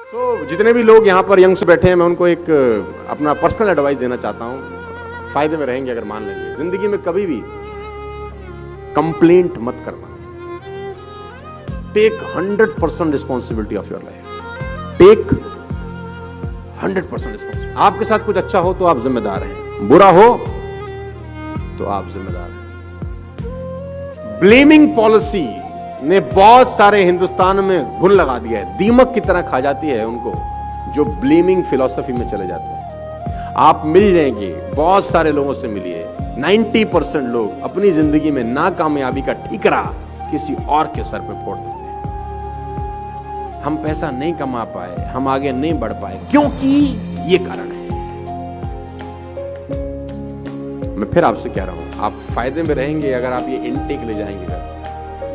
जितने भी लोग यहाँ पर यंग्स बैठे हैं, मैं उनको एक अपना पर्सनल एडवाइस देना चाहता हूँ, फायदे में रहेंगे अगर मान लेंगे। जिंदगी में कभी भी कंप्लेंट मत करना। Take 100% responsibility of your life. Take 100% responsibility. आपके साथ कुछ अच्छा हो तो आप जिम्मेदार हैं, बुरा हो तो आप जिम्मेदार हैं। ब्लेमिंग पॉलिसी ने बहुत सारे हिंदुस्तान में घुन लगा दिया है, दीमक की तरह खा जाती है उनको जो ब्लेमिंग फिलॉसफी में चले जाते हैं। आप मिल जाएंगे, बहुत सारे लोगों से मिलिए, 90% लोग अपनी जिंदगी में नाकामयाबी का ठीकरा किसी और के सर पे फोड़ देते हैं। हम पैसा नहीं कमा पाए, हम आगे नहीं बढ़ पाए, क्योंकि ये कारण है। मैं फिर आपसे कह रहा हूं, आप फायदे में रहेंगे अगर आप ये इनटेक ले जाएंगे।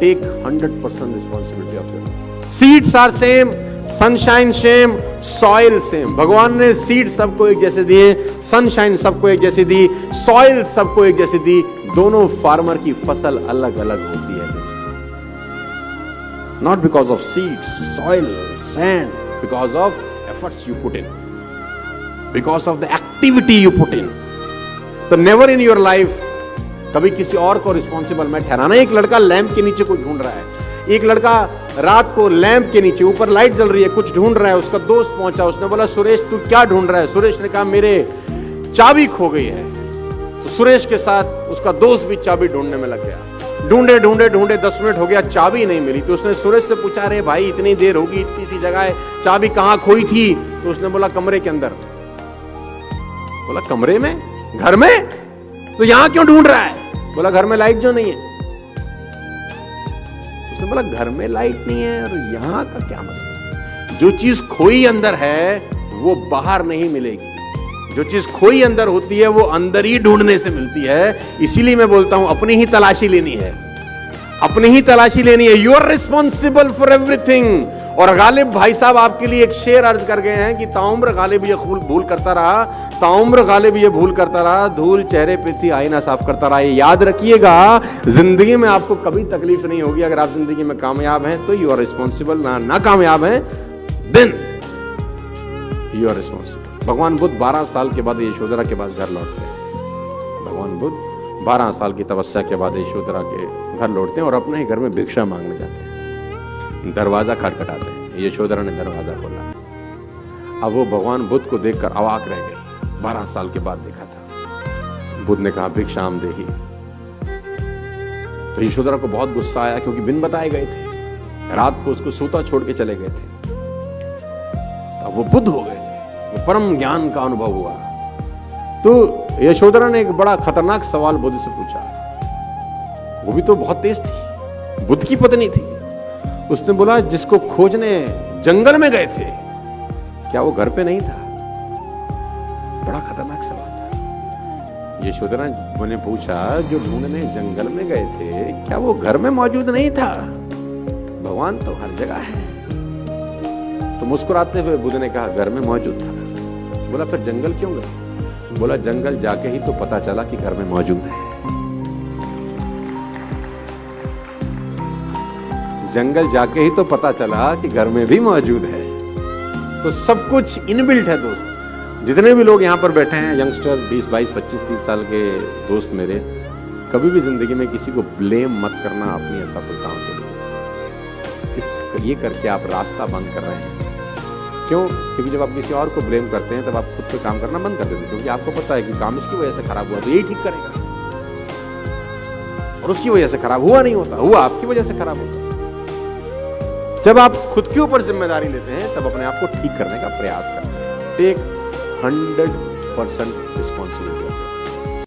Take 100% responsibility of your life. Seeds are same, sunshine same, soil same. भगवान ने सीड सबको एक जैसे दिए, सनशाइन सबको एक जैसी दी, सॉइल सबको एक जैसी दी। दोनों फार्मर की फसल अलग अलग होती है। Not because of seeds, soil, sand, because of efforts you put in, because of the activity you put in. तो नेवर इन योर लाइफ कभी किसी और को रिस्पॉन्सिबल मैं ठहराना। एक लड़का लैंप के नीचे कुछ ढूंढ रहा है, एक लड़का रात को लैंप के नीचे, ऊपर लाइट जल रही है, कुछ ढूंढ रहा है। उसका दोस्त पहुंचा, उसने बोला सुरेश तू क्या ढूंढ रहा है? सुरेश ने कहा मेरे चाबी खो गई है। तो सुरेश के साथ उसका दोस्त भी चाबी ढूंढने में लग गया। ढूंढे ढूंढे ढूंढे 10 मिनट हो गया, चाबी नहीं मिली। तो उसने सुरेश से पूछा, अरे भाई इतनी देर होगी, इतनी सी जगह है, चाबी कहां खोई थी? तो उसने बोला कमरे के अंदर। बोला कमरे में? घर में? तो यहां क्यों ढूंढ रहा है? बोला घर में लाइट जो नहीं है। उसने बोला घर में लाइट नहीं है और यहां का क्या मतलब? जो चीज खोई अंदर है वो बाहर नहीं मिलेगी। जो चीज खोई अंदर होती है वो अंदर ही ढूंढने से मिलती है। इसीलिए मैं बोलता हूं अपनी ही तलाशी लेनी है, अपनी ही तलाशी लेनी है। You are responsible for everything. और गालिब भाई साहब आपके लिए एक शेर अर्ज कर गए हैं कि ताउम्र गालिब ये भूल करता रहा, ताउम्र गालिब ये भूल करता रहा, धूल चेहरे पे थी आईना साफ करता रहा। ये याद रखिएगा, जिंदगी में आपको कभी तकलीफ नहीं होगी अगर आप जिंदगी में कामयाब हैं तो यू आर रिस्पॉन्सिबल। ना कामयाब हैं देन यू आर रिस्पॉन्सिबल। भगवान बुद्ध 12 साल के बाद यशोधरा के पास घर लौटते हैं। भगवान बुद्ध 12 साल की तपस्या के बाद यशोधरा के घर लौटते हैं और अपने ही घर में भिक्षा मांगने जाते हैं। दरवाजा खटखटाते हैं, यशोधरा ने दरवाजा खोला। अब वो भगवान बुद्ध को देखकर अवाक रह गई। 12 साल के बाद देखा था। बुद्ध ने कहा भिक्षाम देहि। तो यशोधरा को बहुत गुस्सा आया, क्योंकि बिन बताए गए थे, रात को उसको सोता छोड़ के चले गए थे। अब वो बुद्ध हो गए थे, वो परम ज्ञान का अनुभव हुआ। तो यशोधरा ने एक बड़ा खतरनाक सवाल बुद्ध से पूछा। वो भी तो बहुत तेज थी, बुद्ध की पत्नी थी। उसने बोला जिसको खोजने जंगल में गए थे, क्या वो घर पे नहीं था? बड़ा खतरनाक सवाल था। यशोधरा ने पूछा जो ढूंढने जंगल में गए थे, क्या वो घर में मौजूद नहीं था? भगवान तो हर जगह है। तो मुस्कुराते हुए बुद्ध ने कहा घर में मौजूद था। बोला फिर जंगल क्यों गए? बोला जंगल जाके ही तो पता चला कि घर में मौजूद है। जंगल जाके ही तो पता चला कि घर में भी मौजूद है। तो सब कुछ इनबिल्ट है दोस्त। जितने भी लोग यहाँ पर बैठे हैं, यंगस्टर 20, 22, 25, 30 साल के दोस्त मेरे, कभी भी जिंदगी में किसी को ब्लेम मत करना अपनी असफलताओं के लिए। ये करके आप रास्ता बंद कर रहे हैं। क्यों? क्योंकि जब आप किसी और को ब्लेम करते हैं तब आप खुद पे काम करना बंद कर देते हैं, क्योंकि आपको पता है कि काम इसकी वजह से खराब हुआ तो यही ठीक करेगा, और उसकी वजह से खराब हुआ नहीं होता, हुआ आपकी वजह से खराब होता। जब आप खुद के ऊपर जिम्मेदारी लेते हैं तब अपने आप को ठीक करने का प्रयास करते हैं। Take 100% responsibility.